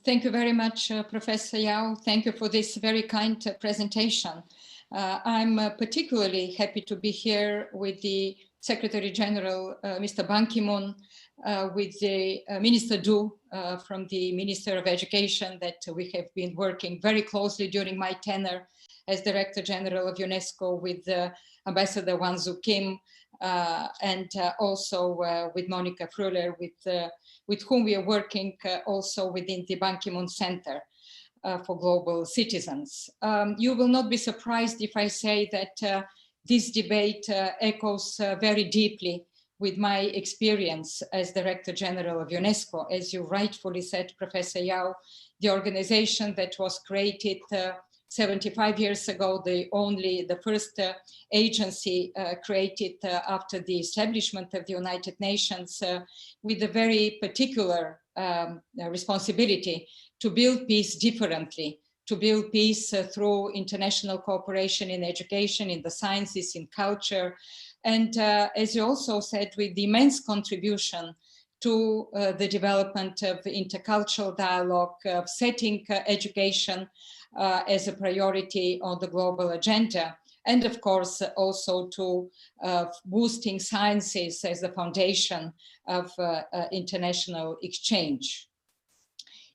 Thank you very much, Professor Yao. Thank you for this very kind presentation. I'm particularly happy to be here with the Secretary General, Mr. Ban Ki-moon, with the Minister Du from the Minister of Education, that we have been working very closely during my tenure as Director General of UNESCO, with Ambassador Wang Zu Kim, and also with Monica Fruller, with whom we are working also within the Ban Ki-moon Center for Global Citizens. You will not be surprised if I say that this debate echoes very deeply with my experience as Director General of UNESCO. As you rightfully said, Professor Yao, the organization that was created 75 years ago, the first agency created after the establishment of the United Nations, with a very particular responsibility to build peace differently, to build peace through international cooperation in education, in the sciences, in culture, and as you also said, with the immense contribution to the development of intercultural dialogue, of setting education as a priority on the global agenda, and of course also to boosting sciences as the foundation of international exchange.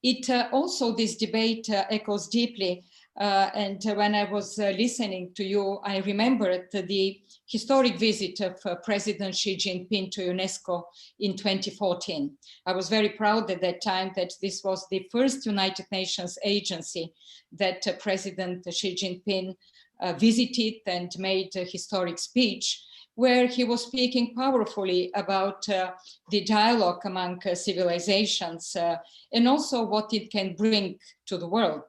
It also, this debate echoes deeply, and when I was listening to you, I remembered the historic visit of President Xi Jinping to UNESCO in 2014. I was very proud at that time that this was the first United Nations agency that President Xi Jinping visited and made a historic speech, where he was speaking powerfully about the dialogue among civilizations and also what it can bring to the world.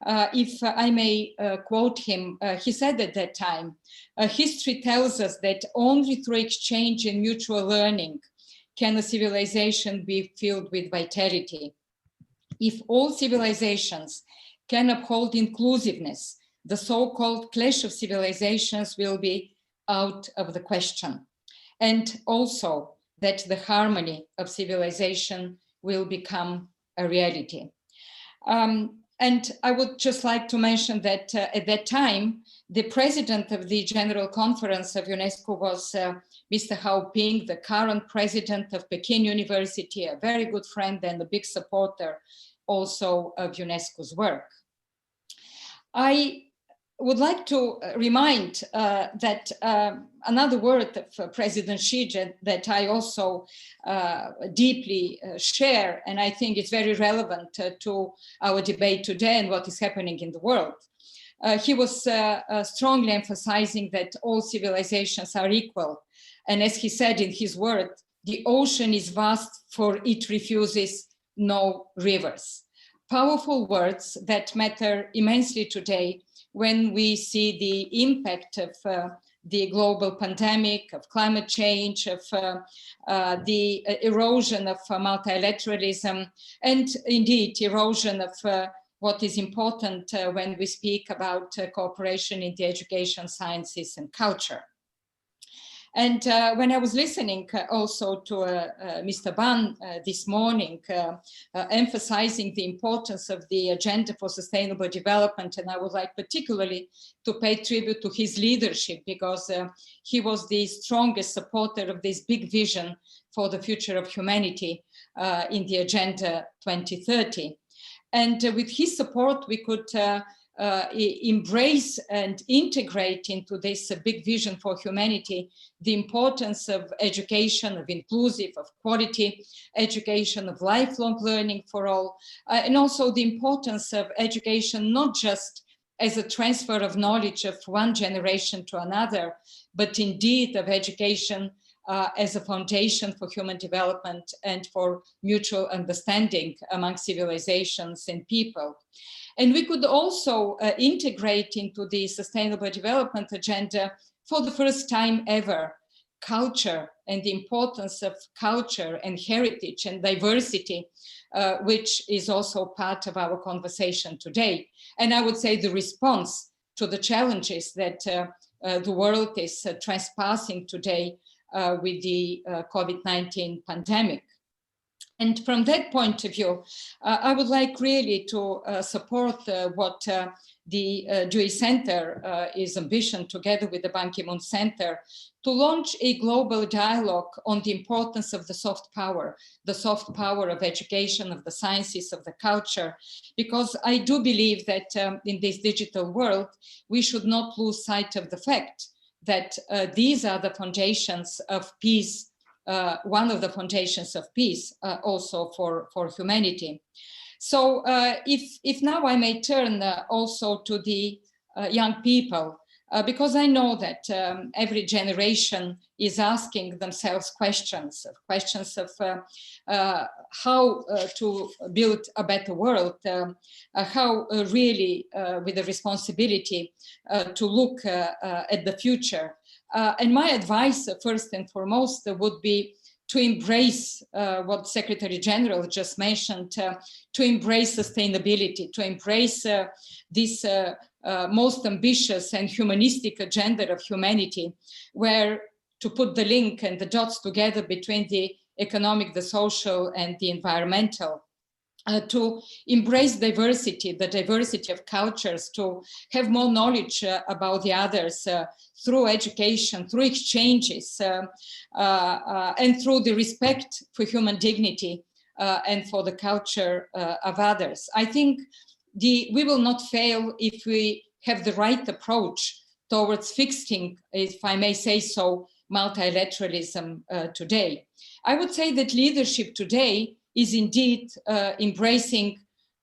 If I may quote him, he said at that time, history tells us that only through exchange and mutual learning can a civilization be filled with vitality. If all civilizations can uphold inclusiveness, the so-called clash of civilizations will be out of the question. And also that the harmony of civilization will become a reality. And I would just like to mention that at that time, the president of the General Conference of UNESCO was Mr. Hao Ping, the current president of Peking University, a very good friend and a big supporter also of UNESCO's work. I would like to remind that another word of President Xi that I also deeply share, and I think it's very relevant to our debate today and what is happening in the world. He was strongly emphasizing that all civilizations are equal. And as he said in his word, the ocean is vast, for it refuses no rivers. Powerful words that matter immensely today when we see the impact of the global pandemic, of climate change, of the erosion of multilateralism, and indeed erosion of what is important when we speak about cooperation in the education, sciences, and culture. And when I was listening also to Mr. Ban this morning, emphasizing the importance of the Agenda for Sustainable Development, and I would like particularly to pay tribute to his leadership, because he was the strongest supporter of this big vision for the future of humanity in the Agenda 2030. And with his support, we could embrace and integrate into this big vision for humanity the importance of education, of inclusive, of quality education, of lifelong learning for all, and also the importance of education not just as a transfer of knowledge of one generation to another, but indeed of education as a foundation for human development and for mutual understanding among civilizations and people. And we could also integrate into the Sustainable Development Agenda, for the first time ever, culture and the importance of culture and heritage and diversity, which is also part of our conversation today. And I would say the response to the challenges that the world is trespassing today with the COVID-19 pandemic. And from that point of view, I would like really to support what the Dewey Center is ambition, together with the Ban Ki-moon Center, to launch a global dialogue on the importance of the soft power of education, of the sciences, of the culture, because I do believe that in this digital world, we should not lose sight of the fact that these are the foundations of peace, one of the foundations of peace also for humanity. So if now I may turn also to the young people, because I know that every generation is asking themselves questions of how to build a better world, how really with the responsibility to look at the future. And my advice, first and foremost, would be to embrace what Secretary General just mentioned, to embrace sustainability, to embrace this most ambitious and humanistic agenda of humanity, where to put the link and the dots together between the economic, the social, and the environmental. To embrace diversity, the diversity of cultures, to have more knowledge about the others through education, through exchanges, and through the respect for human dignity and for the culture of others. I think we will not fail if we have the right approach towards fixing, if I may say so, multilateralism today. I would say that leadership today is indeed embracing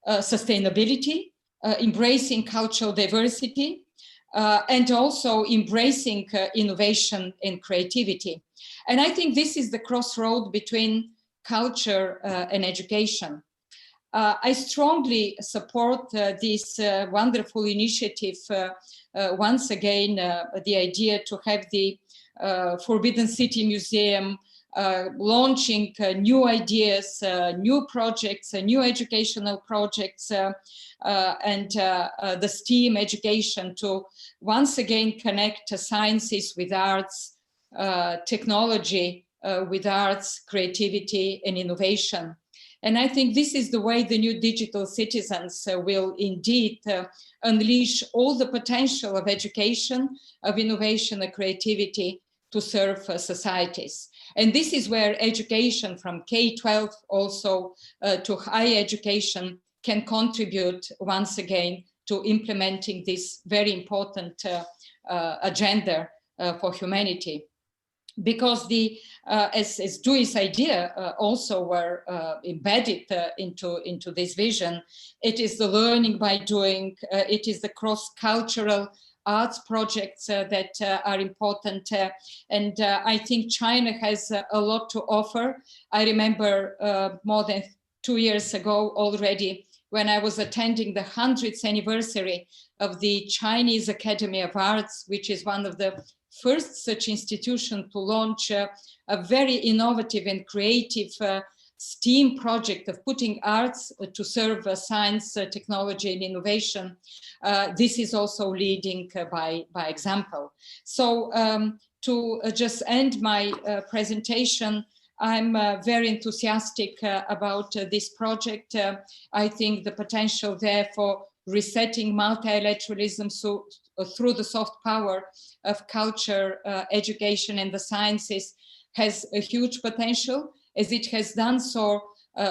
sustainability, embracing cultural diversity, and also embracing innovation and creativity. And I think this is the crossroad between culture and education. I strongly support this wonderful initiative, once again, the idea to have the Forbidden City Museum launching new ideas, new projects, new educational projects, and the STEAM education to once again connect sciences with arts, technology with arts, creativity, and innovation. And I think this is the way the new digital citizens will indeed unleash all the potential of education, of innovation, and creativity to serve societies. And this is where education from K-12 also to higher education can contribute once again to implementing this very important agenda for humanity. Because the as Dewey's idea also were embedded into this vision, it is the learning by doing, it is the cross-cultural arts projects that are important. And I think China has a lot to offer. I remember more than 2 years ago already, when I was attending the 100th anniversary of the Chinese Academy of Arts, which is one of the first such institution to launch a very innovative and creative STEAM project of putting arts to serve science, technology, and innovation. This is also leading by example. So to just end my presentation, I'm very enthusiastic about this project. I think the potential there for resetting multilateralism through the soft power of culture, education, and the sciences has a huge potential, as it has done so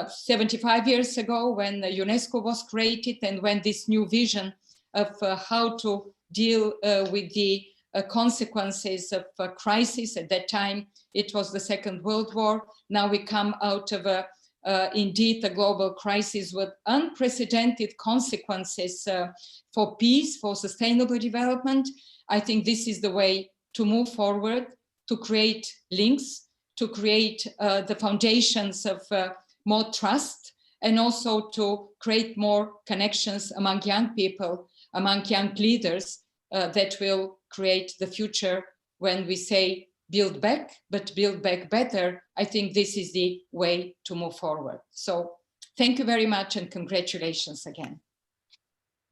75 years ago when UNESCO was created, and when this new vision of how to deal with the consequences of a crisis. At that time, it was the Second World War. Now we come out of indeed a global crisis with unprecedented consequences for peace, for sustainable development. I think this is the way to move forward, to create links, to create the foundations of more trust, and also to create more connections among young people, among young leaders that will create the future. When we say build back, but build back better, I think this is the way to move forward. So thank you very much, and congratulations again.